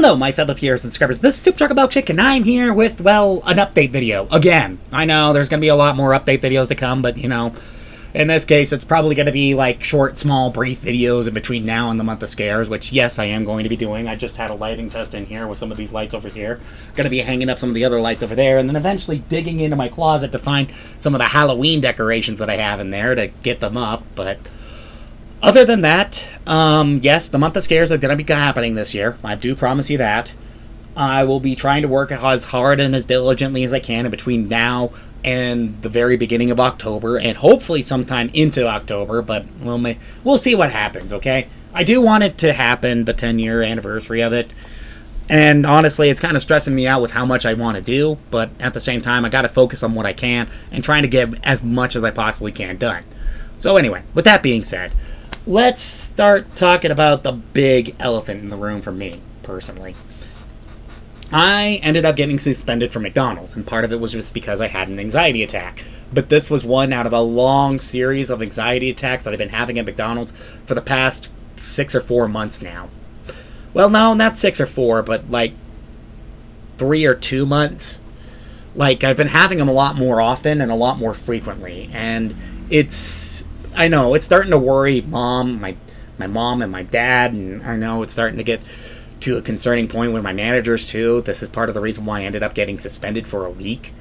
Hello, my fellow viewers and subscribers. This is Superchocolatemilkshake, and I'm here with, well, an update video. Again, I know there's going to be a lot more update videos to come, but, you know, in this case, it's probably going to be, like, short, small, brief videos in between now and the month of scares, which, yes, I am going to be doing. I just had a lighting test in here with some of these lights over here. Going to be hanging up some of the other lights over there, and then eventually digging into my closet to find some of the Halloween decorations that I have in there to get them up, but other than that, yes, the month of scares are going to be happening this year. I do promise you that. I will be trying to work as hard and as diligently as I can in between now and the very beginning of October, and hopefully sometime into October, but we'll see what happens, okay? I do want it to happen, the 10-year anniversary of it, and honestly, it's kind of stressing me out with how much I want to do, but at the same time, I got to focus on what I can and trying to get as much as I possibly can done. So anyway, with that being said, let's start talking about the big elephant in the room for me, personally. I ended up getting suspended from McDonald's, and part of it was just because I had an anxiety attack. But this was one out of a long series of anxiety attacks that I've been having at McDonald's for the past 6 or 4 months now. Well, no, not 6 or 4, but like 3 or 2 months. Like, I've been having them a lot more often and a lot more frequently, and I know, it's starting to worry my mom and my dad, and I know it's starting to get to a concerning point with my managers, too. This is part of the reason why I ended up getting suspended for a week.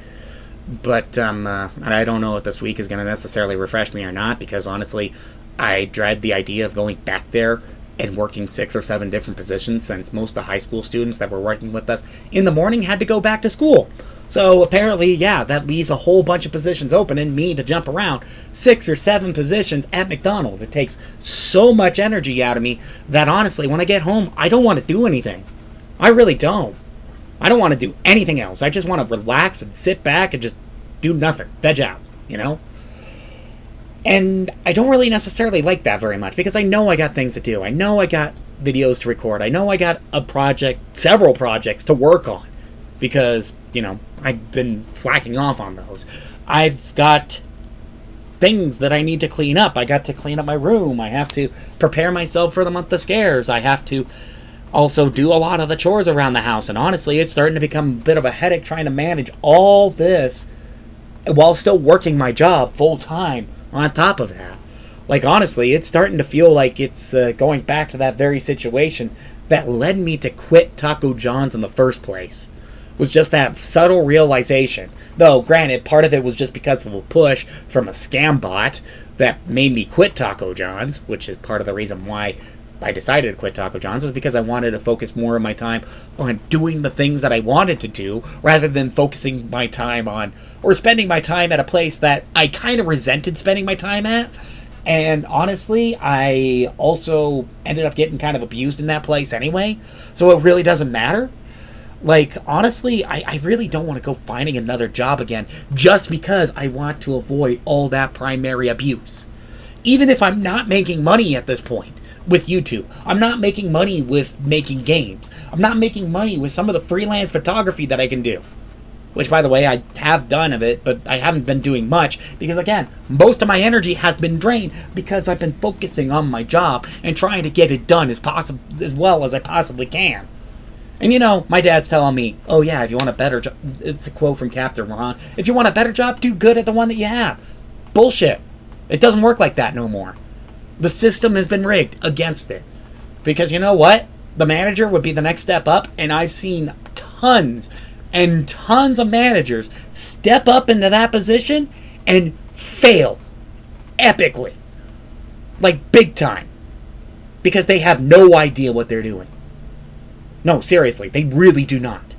But I don't know if this week is going to necessarily refresh me or not, because honestly, I dread the idea of going back there and working 6 or 7 different positions, since most of the high school students that were working with us in the morning had to go back to school. So apparently, yeah, that leaves a whole bunch of positions open and me to jump around 6 or 7 positions at McDonald's. It takes so much energy out of me that honestly, when I get home, I don't want to do anything. I really don't. I don't want to do anything else. I just want to relax and sit back and just do nothing. Veg out, you know? And I don't really necessarily like that very much, because I know I got things to do. I know I got videos to record. I know I got several projects to work on, because, you know, I've been slacking off on those. I've got things that I need to clean up. I got to clean up my room. I have to prepare myself for the month of scares. I have to also do a lot of the chores around the house. And honestly, it's starting to become a bit of a headache trying to manage all this while still working my job full time on top of that. Like, honestly, it's starting to feel like it's going back to that very situation that led me to quit Taco John's in the first place. Was just that subtle realization. Though, granted, part of it was just because of a push from a scam bot that made me quit Taco John's, which is part of the reason why I decided to quit Taco John's, was because I wanted to focus more of my time on doing the things that I wanted to do, rather than focusing my time on, or spending my time at a place that I kind of resented spending my time at. And honestly, I also ended up getting kind of abused in that place anyway, so it really doesn't matter. Like, honestly, I really don't want to go finding another job again just because I want to avoid all that primary abuse. Even if I'm not making money at this point with YouTube, I'm not making money with making games, I'm not making money with some of the freelance photography that I can do. Which, by the way, I have done of it, but I haven't been doing much because, again, most of my energy has been drained because I've been focusing on my job and trying to get it done as well as I possibly can. And you know, my dad's telling me, oh yeah, if you want a better job, it's a quote from Captain Ron, if you want a better job, do good at the one that you have. Bullshit. It doesn't work like that no more. The system has been rigged against it. Because you know what? The manager would be the next step up, and I've seen tons and tons of managers step up into that position and fail epically. Like, big time. Because they have no idea what they're doing. No, seriously, they really do not.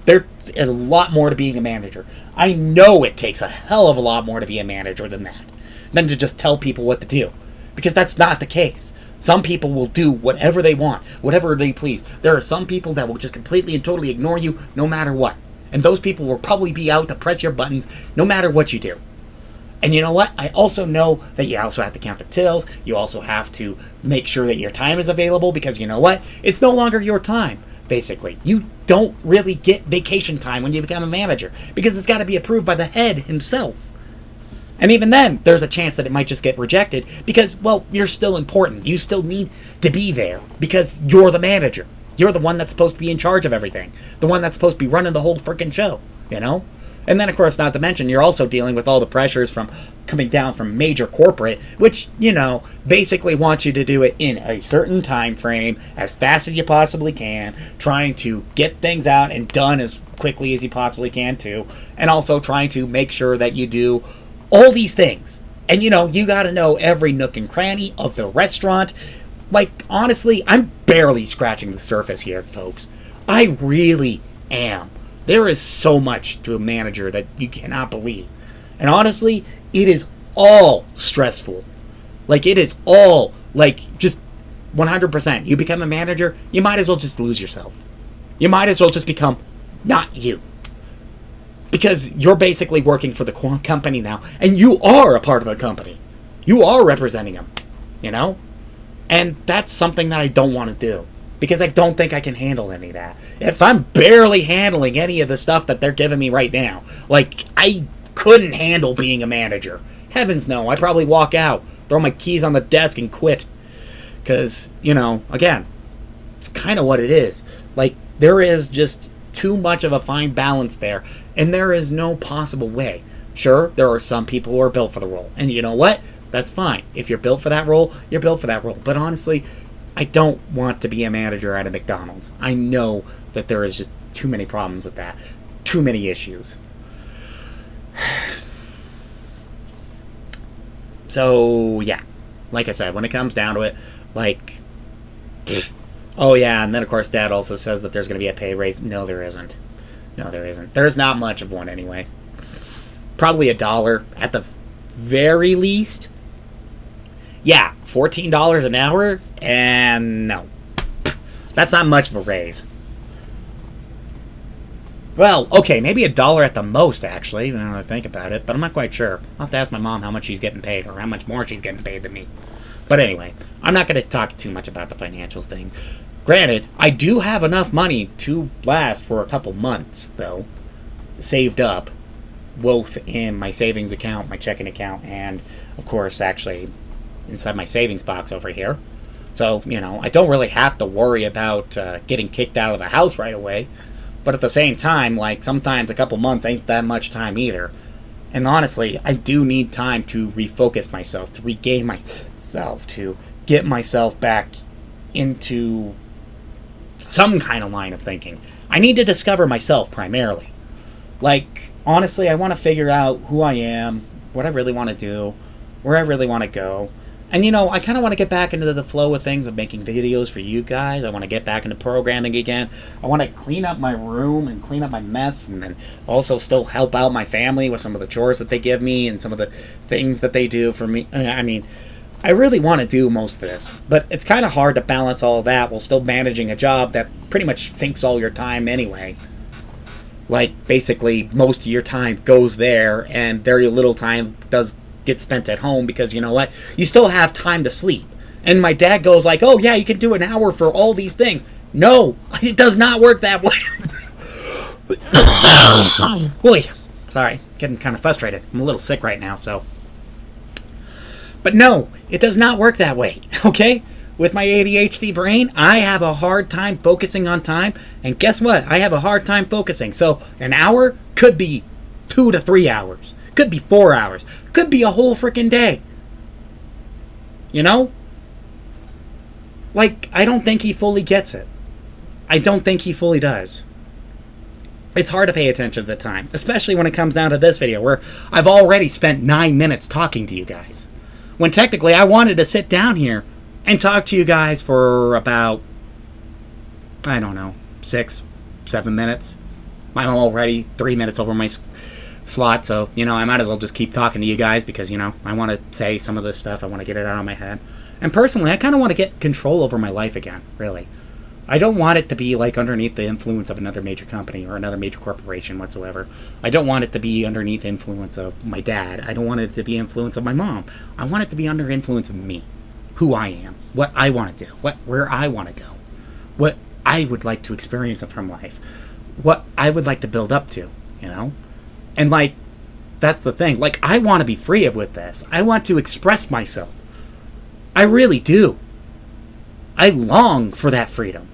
There's a lot more to being a manager. I know it takes a hell of a lot more to be a manager than that. Than to just tell people what to do. Because that's not the case. Some people will do whatever they want, whatever they please. There are some people that will just completely and totally ignore you no matter what. And those people will probably be out to press your buttons no matter what you do. And you know what? I also know that you also have to count the tills. You also have to make sure that your time is available, because you know what? It's no longer your time, basically. You don't really get vacation time when you become a manager, because it's got to be approved by the head himself. And even then, there's a chance that it might just get rejected because, well, you're still important. You still need to be there because you're the manager. You're the one that's supposed to be in charge of everything. The one that's supposed to be running the whole freaking show, you know? And then, of course, not to mention, you're also dealing with all the pressures from coming down from major corporate, which, you know, basically wants you to do it in a certain time frame, as fast as you possibly can, trying to get things out and done as quickly as you possibly can, too, and also trying to make sure that you do all these things. And, you know, you got to know every nook and cranny of the restaurant. Like, honestly, I'm barely scratching the surface here, folks. I really am. There is so much to a manager that you cannot believe. And honestly, it is all stressful. Like, it is all, like, just 100%. You become a manager, you might as well just lose yourself. You might as well just become not you. Because you're basically working for the company now, and you are a part of the company. You are representing them, you know? And that's something that I don't want to do. Because I don't think I can handle any of that. If I'm barely handling any of the stuff that they're giving me right now, like, I couldn't handle being a manager. Heavens no, I'd probably walk out, throw my keys on the desk, and quit. Because, you know, again, it's kind of what it is. Like, there is just too much of a fine balance there, and there is no possible way. Sure, there are some people who are built for the role, and you know what? That's fine. If you're built for that role, you're built for that role. But honestly, I don't want to be a manager at a McDonald's. I know that there is just too many problems with that. Too many issues. So, yeah. Like I said, when it comes down to it, like, oh yeah, and then of course Dad also says that there's going to be a pay raise. No, there isn't. No, there isn't. There's not much of one anyway. Probably $1 at the very least. Yeah, $14 an hour, and no. That's not much of a raise. Well, okay, maybe $1 at the most, actually, now that I think about it, but I'm not quite sure. I'll have to ask my mom how much she's getting paid, or how much more she's getting paid than me. But anyway, I'm not going to talk too much about the financials thing. Granted, I do have enough money to last for a couple months, though, saved up, both in my savings account, my checking account, and, of course, actually inside my savings box over here. So, you know, I don't really have to worry about getting kicked out of the house right away. But at the same time, like, sometimes a couple months ain't that much time either. And honestly, I do need time to refocus myself, to regain myself, to get myself back into some kind of line of thinking. I need to discover myself primarily. Like, honestly, I want to figure out who I am, what I really want to do, where I really want to go. And, you know, I kind of want to get back into the flow of things, of making videos for you guys. I want to get back into programming again. I want to clean up my room and clean up my mess, and then also still help out my family with some of the chores that they give me and some of the things that they do for me. I mean, I really want to do most of this, but it's kind of hard to balance all of that while still managing a job that pretty much sinks all your time anyway. Like, basically, most of your time goes there, and very little time does get spent at home, because you know what? You still have time to sleep. And my dad goes like, oh yeah, you can do an hour for all these things. No, it does not work that way. Boy, sorry, getting kind of frustrated. I'm a little sick right now, so. But no, it does not work that way, okay? With my ADHD brain, I have a hard time focusing on time, and guess what? I have a hard time focusing. So an hour could be 2 to 3 hours. Could be 4 hours. Could be a whole freaking day. You know? Like, I don't think he fully gets it. I don't think he fully does. It's hard to pay attention to the time, especially when it comes down to this video, where I've already spent 9 minutes talking to you guys. When technically I wanted to sit down here and talk to you guys for about, I don't know, 6, 7 minutes. I'm already 3 minutes over my slot, so, you know, I might as well just keep talking to you guys, because, you know, I want to say some of this stuff. I want to get it out of my head. And personally, I kind of want to get control over my life again, really. I don't want it to be, like, underneath the influence of another major company or another major corporation whatsoever. I don't want it to be underneath the influence of my dad. I don't want it to be influence of my mom. I want it to be under influence of me. Who I am. What I want to do. Where I want to go. What I would like to experience from life. What I would like to build up to, you know? And, like, that's the thing. Like, I want to be free with this. I want to express myself. I really do. I long for that freedom.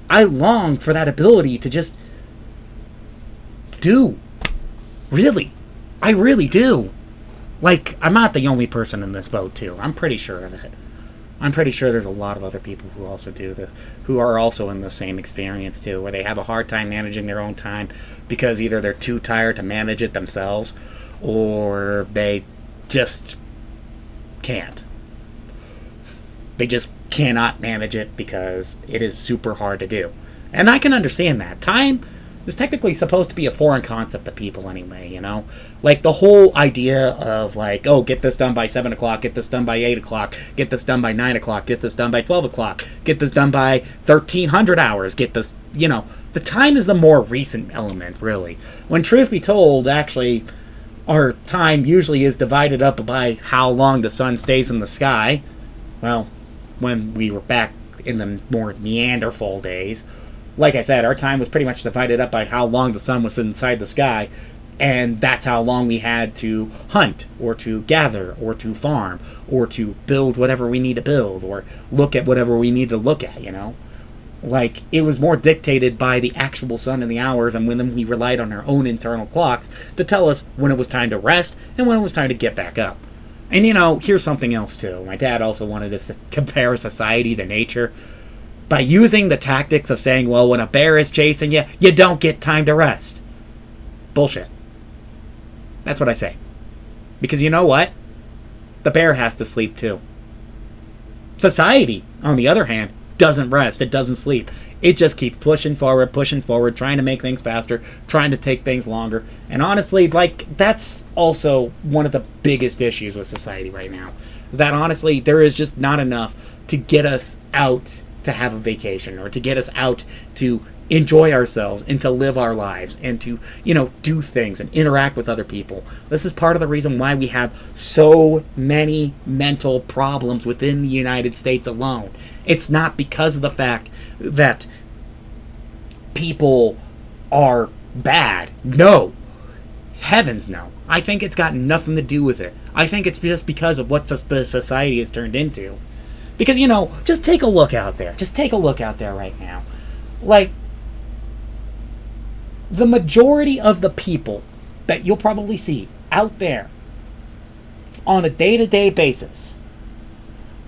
I long for that ability to just do. Really. I really do. Like, I'm not the only person in this boat, too. I'm pretty sure of it. I'm pretty sure there's a lot of other people who also who are also in the same experience, too, where they have a hard time managing their own time because either they're too tired to manage it themselves or they just can't. They just cannot manage it because it is super hard to do. And I can understand that. Time is technically supposed to be a foreign concept to people anyway, you know? Like, the whole idea of, like, oh, get this done by 7 o'clock, get this done by 8 o'clock, get this done by 9 o'clock, get this done by 12 o'clock, get this done by 1300 hours, get this, you know, the time is the more recent element, really. When truth be told, actually, our time usually is divided up by how long the sun stays in the sky. Well, when we were back in the more Neanderthal days, like I said, our time was pretty much divided up by how long the sun was inside the sky, and that's how long we had to hunt, or to gather, or to farm, or to build whatever we need to build, or look at whatever we need to look at, you know? Like, it was more dictated by the actual sun and the hours, and when we relied on our own internal clocks to tell us when it was time to rest, and when it was time to get back up. And, you know, here's something else, too. My dad also wanted us to compare society to nature. By using the tactics of saying, well, when a bear is chasing you, you don't get time to rest. Bullshit. That's what I say. Because you know what? The bear has to sleep too. Society, on the other hand, doesn't rest. It doesn't sleep. It just keeps pushing forward, trying to make things faster, trying to take things longer. And honestly, like, that's also one of the biggest issues with society right now. That honestly, there is just not enough to get us out to have a vacation, or to get us out to enjoy ourselves and to live our lives and to, you know, do things and interact with other people. This is part of the reason why we have so many mental problems within the United States alone. It's not because of the fact that people are bad. No. Heavens no. I think it's got nothing to do with it. I think it's just because of what the society has turned into. Because, you know, just take a look out there. Just take a look out there right now. Like, the majority of the people that you'll probably see out there on a day-to-day basis,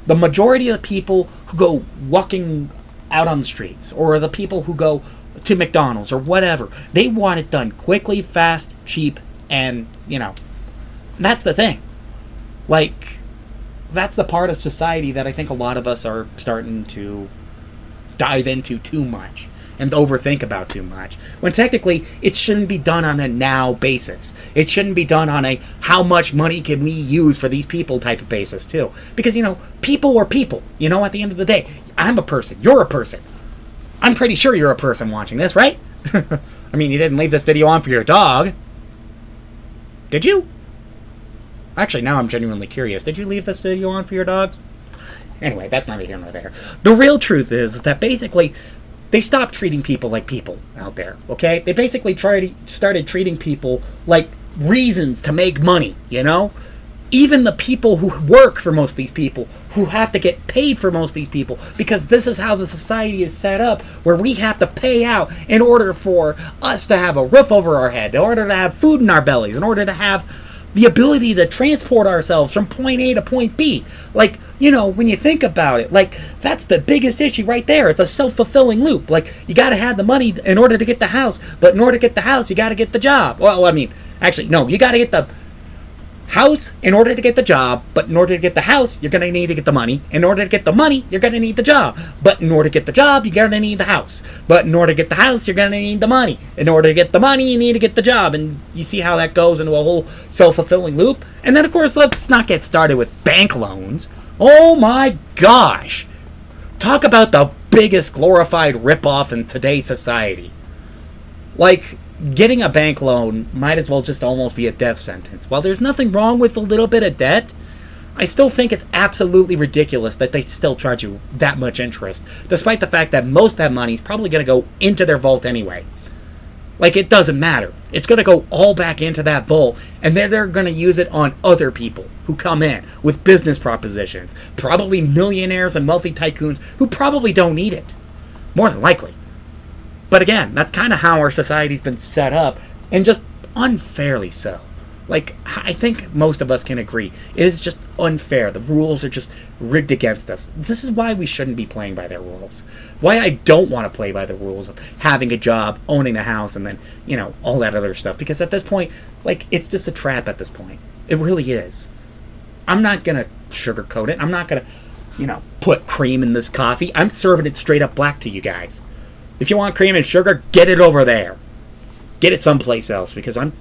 the majority of the people who go walking out on the streets, or the people who go to McDonald's or whatever, they want it done quickly, fast, cheap, and, you know, that's the thing. Like, that's the part of society that I think a lot of us are starting to dive into too much and overthink about too much. When technically, it shouldn't be done on a now basis. It shouldn't be done on a how much money can we use for these people type of basis too. Because, you know, people are people. You know, at the end of the day, I'm a person. You're a person. I'm pretty sure you're a person watching this, right? I mean, you didn't leave this video on for your dog. Did you? Actually, now I'm genuinely curious. Did you leave this video on for your dog? Anyway, that's neither here nor there. The real truth is that basically, they stopped treating people like people out there, okay? They basically started treating people like reasons to make money, you know? Even the people who work for most of these people, who have to get paid for most of these people, because this is how the society is set up, where we have to pay out in order for us to have a roof over our head, in order to have food in our bellies, in order to have the ability to transport ourselves from point A to point B. Like, you know, when you think about it, like, that's the biggest issue right there. It's a self-fulfilling loop. Like, you gotta have the money in order to get the house, but in order to get the house, you gotta get the job. Well, I mean, actually, no, you gotta get the house in order to get the job, but in order to get the house, you're gonna need to get the money. In order to get the money, you're gonna need the job. But in order to get the job, you're gonna need the house. But in order to get the house, you're gonna need the money. In order to get the money, you need to get the job. And you see how that goes into a whole self-fulfilling loop? And then, of course, let's not get started with bank loans. Oh my gosh! Talk about the biggest glorified ripoff in today's society. Like, getting a bank loan might as well just almost be a death sentence. While there's nothing wrong with a little bit of debt, I still think it's absolutely ridiculous that they still charge you that much interest, despite the fact that most of that money is probably going to go into their vault anyway. Like, it doesn't matter. It's going to go all back into that vault, and then they're going to use it on other people who come in with business propositions, probably millionaires and wealthy tycoons who probably don't need it. More than likely. But again, that's kind of how our society's been set up, and just unfairly so. Like, I think most of us can agree. It is just unfair. The rules are just rigged against us. This is why we shouldn't be playing by their rules. Why I don't want to play by the rules of having a job, owning the house, and then, all that other stuff. Because at this point, like, it's just a trap at this point. It really is. I'm not going to sugarcoat it. I'm not going to, put cream in this coffee. I'm serving it straight up black to you guys. If you want cream and sugar, get it over there. Get it someplace else, because I'm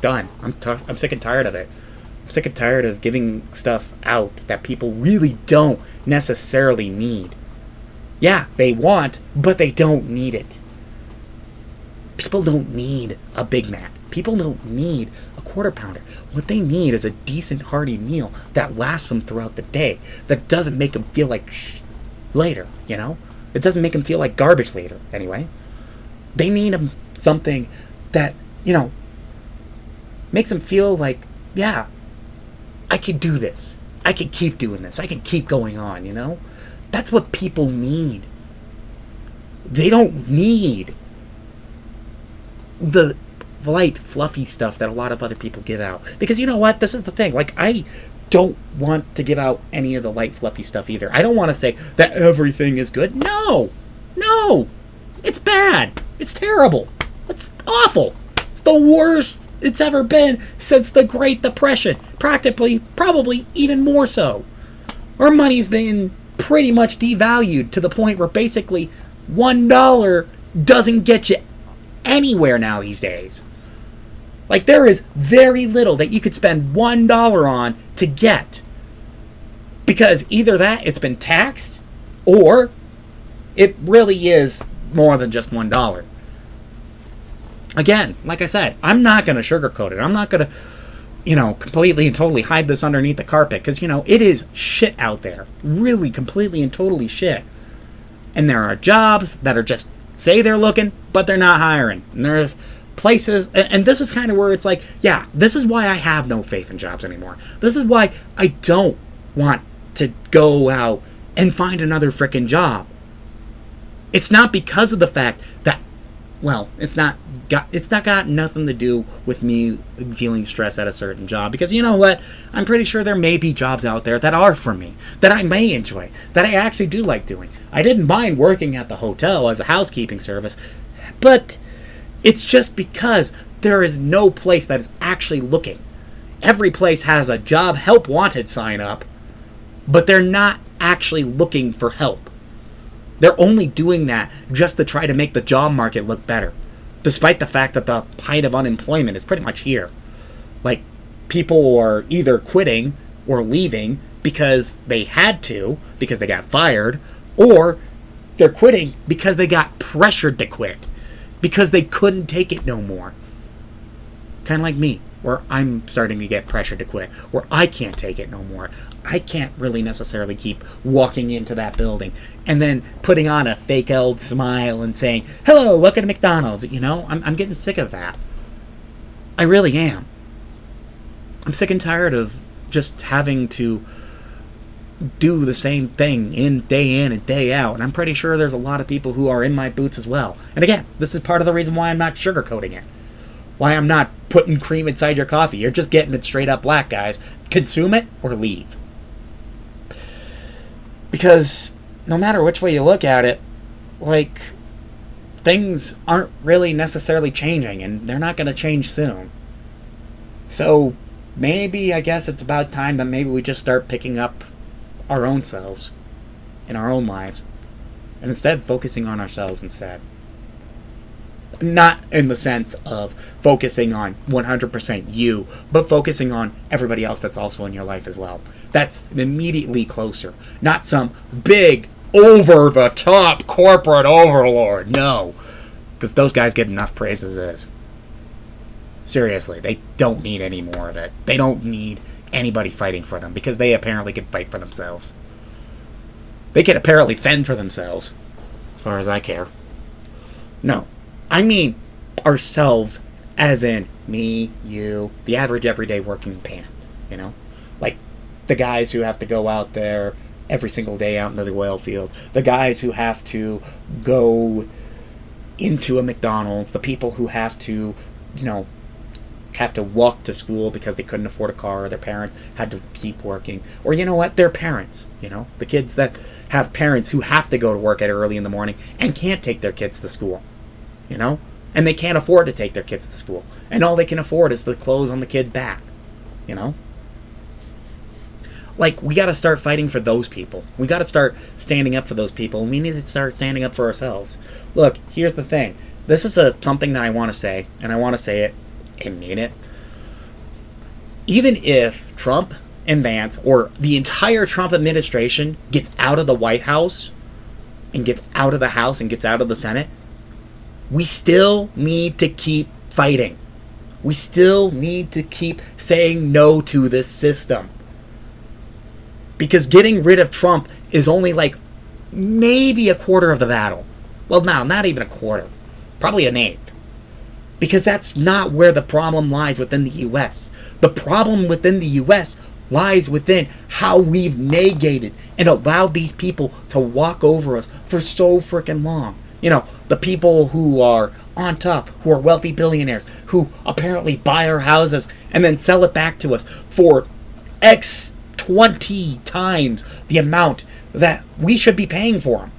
done. I'm sick and tired of it. I'm sick and tired of giving stuff out that people really don't necessarily need. Yeah, they want, but they don't need it. People don't need a Big Mac. People don't need a quarter pounder. What they need is a decent, hearty meal that lasts them throughout the day, that doesn't make them feel like later, It doesn't make them feel like garbage later, anyway. They need something that, makes them feel like, yeah, I could do this. I can keep doing this. I can keep going on, That's what people need. They don't need the light, fluffy stuff that a lot of other people give out. Because you know what? This is the thing. Like, I don't want to give out any of the light, fluffy stuff either. I don't want to say that everything is good. No! It's bad. It's terrible. It's awful. It's the worst it's ever been since the Great Depression. Practically, probably even more so. Our money's been pretty much devalued to the point where basically $1 doesn't get you anywhere now these days. Like, there is very little that you could spend $1 on to get. Because either that, it's been taxed, or it really is more than just $1. Again, like I said, I'm not going to sugarcoat it. I'm not going to, completely and totally hide this underneath the carpet. Because, it is shit out there. Really, completely and totally shit. And there are jobs that are just, say they're looking, but they're not hiring. And there's places, and this is kind of where it's like, yeah, this is why I have no faith in jobs anymore. This is why I don't want to go out and find another frickin' job. It's not because of the fact that, well, it's not got nothing to do with me feeling stressed at a certain job. Because you know what? I'm pretty sure there may be jobs out there that are for me, that I may enjoy, that I actually do like doing. I didn't mind working at the hotel as a housekeeping service, but it's just because there is no place that is actually looking. Every place has a job help wanted sign up, but they're not actually looking for help. They're only doing that just to try to make the job market look better, despite the fact that the height of unemployment is pretty much here. Like, people are either quitting or leaving because they had to, because they got fired, or they're quitting because they got pressured to quit, because they couldn't take it no more. Kind of like me, where I'm starting to get pressured to quit, where I can't take it no more. I can't really necessarily keep walking into that building and then putting on a fake old smile and saying, hello, welcome to McDonald's. I'm getting sick of that. I really am. I'm sick and tired of just having to do the same thing day in and day out. And I'm pretty sure there's a lot of people who are in my boots as well. And again, this is part of the reason why I'm not sugarcoating it. Why I'm not putting cream inside your coffee. You're just getting it straight up black, guys. Consume it or leave. Because no matter which way you look at it, like, things aren't really necessarily changing, and they're not going to change soon. So maybe, I guess it's about time that maybe we just start picking up our own selves in our own lives, and instead focusing on ourselves instead. Not in the sense of focusing on 100% you, but focusing on everybody else that's also in your life as well. That's immediately closer. Not some big, over-the-top corporate overlord. No. Because those guys get enough praise as is. Seriously, they don't need any more of it. They don't need anybody fighting for them, because they apparently can fight for themselves. They can apparently fend for themselves, as far as I care. No. I mean ourselves, as in me, you, the average everyday working pan, Like the guys who have to go out there every single day out into the oil field. The guys who have to go into a McDonald's, the people who have to, you know, have to walk to school because they couldn't afford a car, or their parents had to keep working, or you know what, their parents, you know, the kids that have parents who have to go to work at early in the morning and can't take their kids to school, you know, and they can't afford to take their kids to school, and all they can afford is the clothes on the kids' back, you know. Like, we got to start fighting for those people. We got to start standing up for those people. We need to start standing up for ourselves. Look, here's the thing. This is something that I want to say, and I want to say it and mean it. Even if Trump and Vance, or the entire Trump administration, gets out of the White House, and gets out of the House, and gets out of the Senate, we still need to keep fighting. We still need to keep saying no to this system. Because getting rid of Trump is only like maybe a quarter of the battle. Well, no, not even a quarter. Probably an eighth. Because that's not where the problem lies within the U.S. The problem within the U.S. lies within how we've negated and allowed these people to walk over us for so freaking long. You know, the people who are on top, who are wealthy billionaires, who apparently buy our houses and then sell it back to us for X 20 times the amount that we should be paying for them.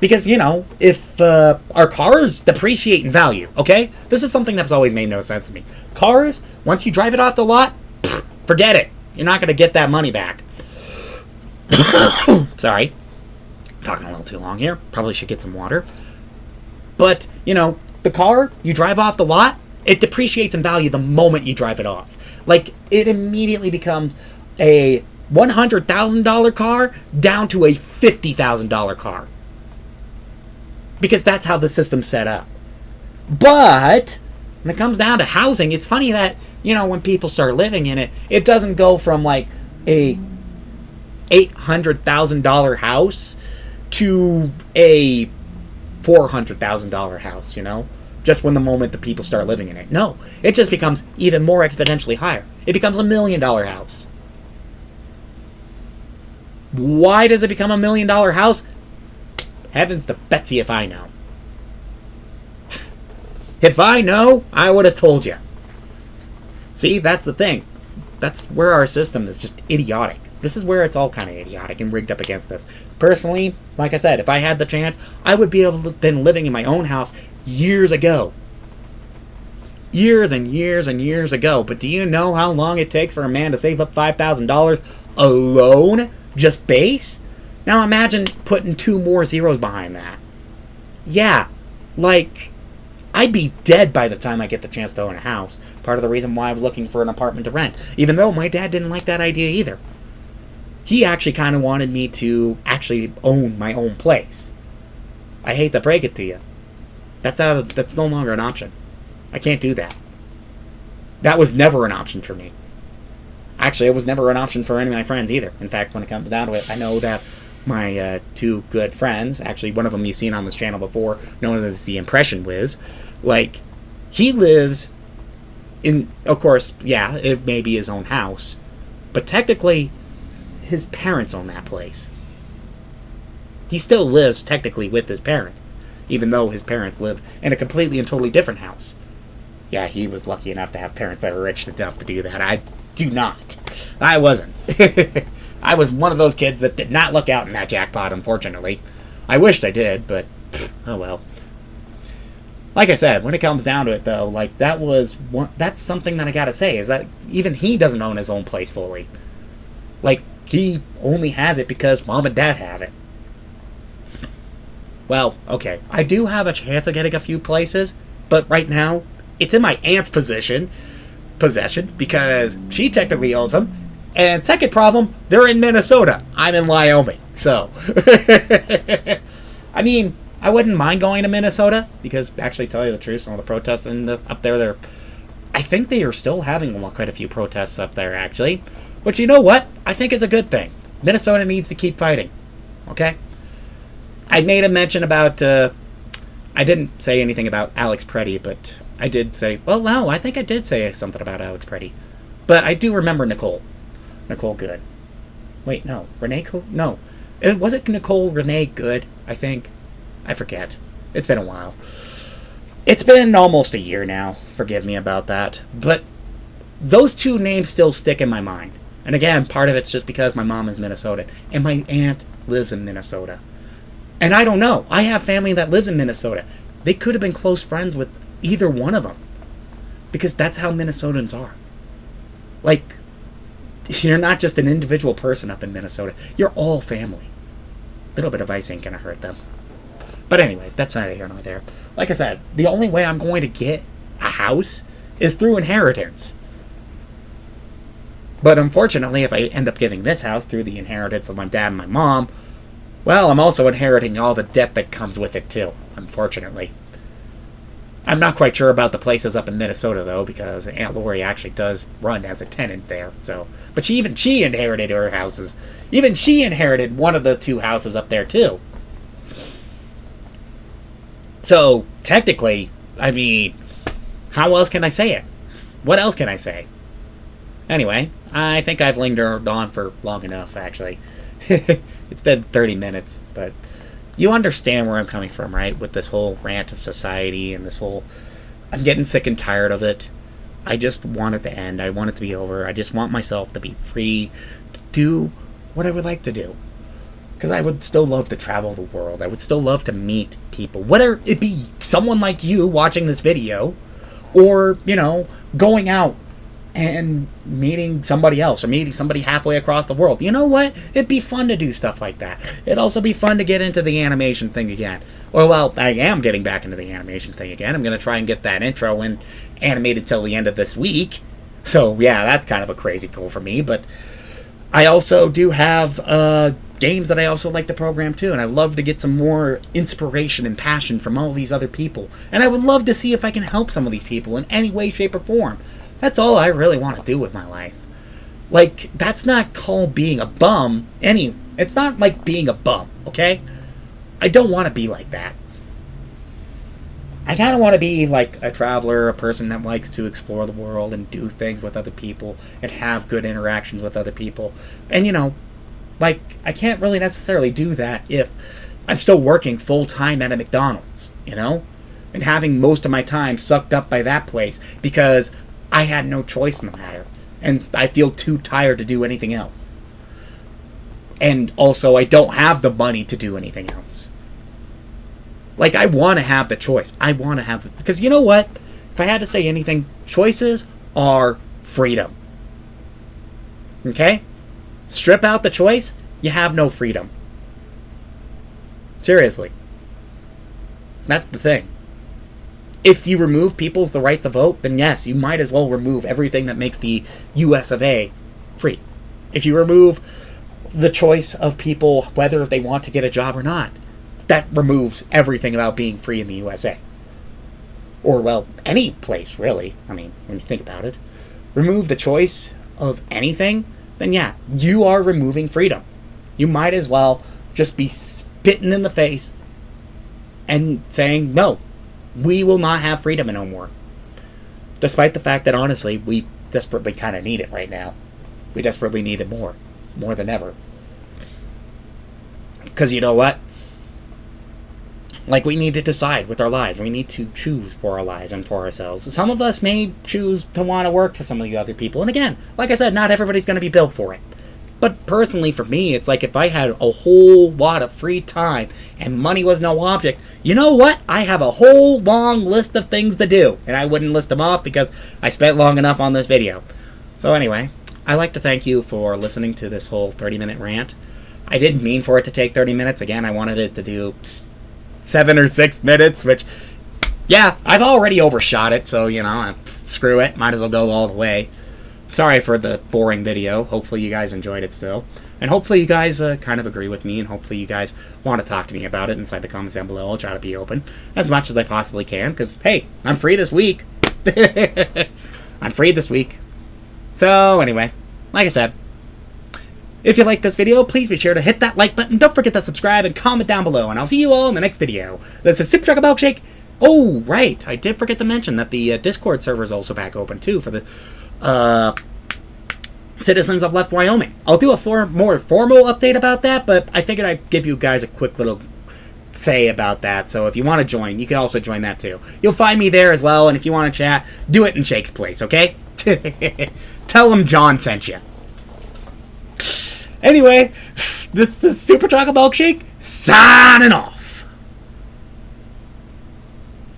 Because, you know, if our cars depreciate in value, okay? This is something that's always made no sense to me. Cars, once you drive it off the lot, forget it. You're not going to get that money back. Sorry. Talking a little too long here. Probably should get some water. But, you know, the car, you drive off the lot, it depreciates in value the moment you drive it off. Like, it immediately becomes a $100,000 car down to a $50,000 car. Because that's how the system's set up. But when it comes down to housing, it's funny that, you know, when people start living in it, it doesn't go from like a $800,000 house to a $400,000 house, you know? Just when the moment the people start living in it. No, it just becomes even more exponentially higher. It becomes $1 million house. Why does it become $1 million house? Heavens to Betsy if I know. If I know, I would have told you. See, that's the thing. That's where our system is just idiotic. This is where it's all kind of idiotic and rigged up against us. Personally, like I said, if I had the chance, I would be able to been living in my own house years ago. Years and years and years ago. But do you know how long it takes for a man to save up $5,000 alone? Just base? Now imagine putting 2 more zeros behind that. Yeah, like, I'd be dead by the time I get the chance to own a house. Part of the reason why I was looking for an apartment to rent. Even though my dad didn't like that idea either. He actually kind of wanted me to actually own my own place. I hate to break it to you. That's no longer an option. I can't do that. That was never an option for me. Actually, it was never an option for any of my friends either. In fact, when it comes down to it, I know that my 2 good friends, actually one of them you've seen on this channel before, known as the Impression Wiz, like, he lives in, of course, yeah, it may be his own house, but technically, his parents own that place. He still lives technically with his parents, even though his parents live in a completely and totally different house. Yeah, he was lucky enough to have parents that were rich enough to do that. I do not. I wasn't. I was one of those kids that did not look out in that jackpot, unfortunately. I wished I did, but oh well. Like I said, when it comes down to it, though, like, that's something that I gotta say, is that even he doesn't own his own place fully. Like, he only has it because mom and dad have it. Well, okay, I do have a chance of getting a few places, but right now, it's in my aunt's possession, because she technically owns them. And second problem, they're in Minnesota. I'm in Wyoming, so. I mean, I wouldn't mind going to Minnesota, because, actually, to tell you the truth, some of the protests up there, I think they are still having quite a few protests up there, actually. Which, you know what? I think is a good thing. Minnesota needs to keep fighting. Okay? I made a mention about, I didn't say anything about Alex Preddy, but I did say, well, no, I think I did say something about Alex Preddy. But I do remember Nicole. Nicole Good. Wait, no. Renee Good? No. Was it Nicole Renee Good, I think? I forget. It's been a while. It's been almost a year now. Forgive me about that. But those two names still stick in my mind. And again, part of it's just because my mom is Minnesotan. And my aunt lives in Minnesota. And I don't know. I have family that lives in Minnesota. They could have been close friends with either one of them. Because that's how Minnesotans are. Like, you're not just an individual person up in Minnesota. You're all family. A little bit of ice ain't gonna hurt them. But anyway, that's neither here nor there. Like I said, the only way I'm going to get a house is through inheritance. But unfortunately, if I end up getting this house through the inheritance of my dad and my mom, well, I'm also inheriting all the debt that comes with it too, unfortunately. I'm not quite sure about the places up in Minnesota, though, because Aunt Lori actually does run as a tenant there. But she inherited her houses. Even she inherited one of the two houses up there, too. So, technically, I mean, how else can I say it? What else can I say? Anyway, I think I've lingered on for long enough, actually. It's been 30 minutes, but you understand where I'm coming from, right? With this whole rant of society and this whole... I'm getting sick and tired of it. I just want it to end. I want it to be over. I just want myself to be free to do what I would like to do. Because I would still love to travel the world. I would still love to meet people. Whether it be someone like you watching this video, or, you know, going out and meeting somebody else, or meeting somebody halfway across the world. You know what? It'd be fun to do stuff like that. It'd also be fun to get into the animation thing again. Or, well, I am getting back into the animation thing again. I'm going to try and get that intro animated till the end of this week. So, yeah, that's kind of a crazy goal for me. But I also do have games that I also like to program too. And I love to get some more inspiration and passion from all these other people. And I would love to see if I can help some of these people in any way, shape, or form. That's all I really want to do with my life. Like, that's not called being a bum. It's not like being a bum, okay? I don't want to be like that. I kind of want to be like a traveler, a person that likes to explore the world and do things with other people and have good interactions with other people. And, you know, like, I can't really necessarily do that if I'm still working full-time at a McDonald's, you know? And having most of my time sucked up by that place because I had no choice in the matter. And I feel too tired to do anything else. And also, I don't have the money to do anything else. Like, I want to have the choice. I want to have... Because you know what? If I had to say anything, choices are freedom. Okay? Strip out the choice, you have no freedom. Seriously. That's the thing. If you remove people's the right to vote, then yes, you might as well remove everything that makes the US of A free. If you remove the choice of people whether they want to get a job or not, that removes everything about being free in the USA. Or, well, any place, really. I mean, when you think about it. Remove the choice of anything, then yeah, you are removing freedom. You might as well just be spitting in the face and saying, no, we will not have freedom no more. Despite the fact that, honestly, we desperately kind of need it right now. We desperately need it more than ever. Because you know what? Like, we need to decide with our lives. We need to choose for our lives and for ourselves. Some of us may choose to want to work for some of the other people. And again, like I said, not everybody's going to be built for it. But personally, for me, it's like if I had a whole lot of free time and money was no object, you know what? I have a whole long list of things to do. And I wouldn't list them off because I spent long enough on this video. So anyway, I'd like to thank you for listening to this whole 30-minute rant. I didn't mean for it to take 30 minutes. Again, I wanted it to do 7 or 6 minutes, which, yeah, I've already overshot it, so, you know, screw it. Might as well go all the way. Sorry for the boring video. Hopefully you guys enjoyed it still. And hopefully you guys kind of agree with me, and hopefully you guys want to talk to me about it inside the comments down below. I'll try to be open as much as I possibly can, because, hey, I'm free this week. I'm free this week. So, anyway, like I said, if you like this video, please be sure to hit that like button. Don't forget to subscribe and comment down below, and I'll see you all in the next video. This is Superchocolatemilkshake. Oh, right, I did forget to mention that the Discord server is also back open, too, for the citizens of Left Wyoming. I'll do a more formal update about that, but I figured I'd give you guys a quick little say about that. So if you want to join, you can also join that too. You'll find me there as well, and if you want to chat, do it in Shake's place, okay? Tell him John sent you. Anyway, this is Super Chocolate Milkshake signing off.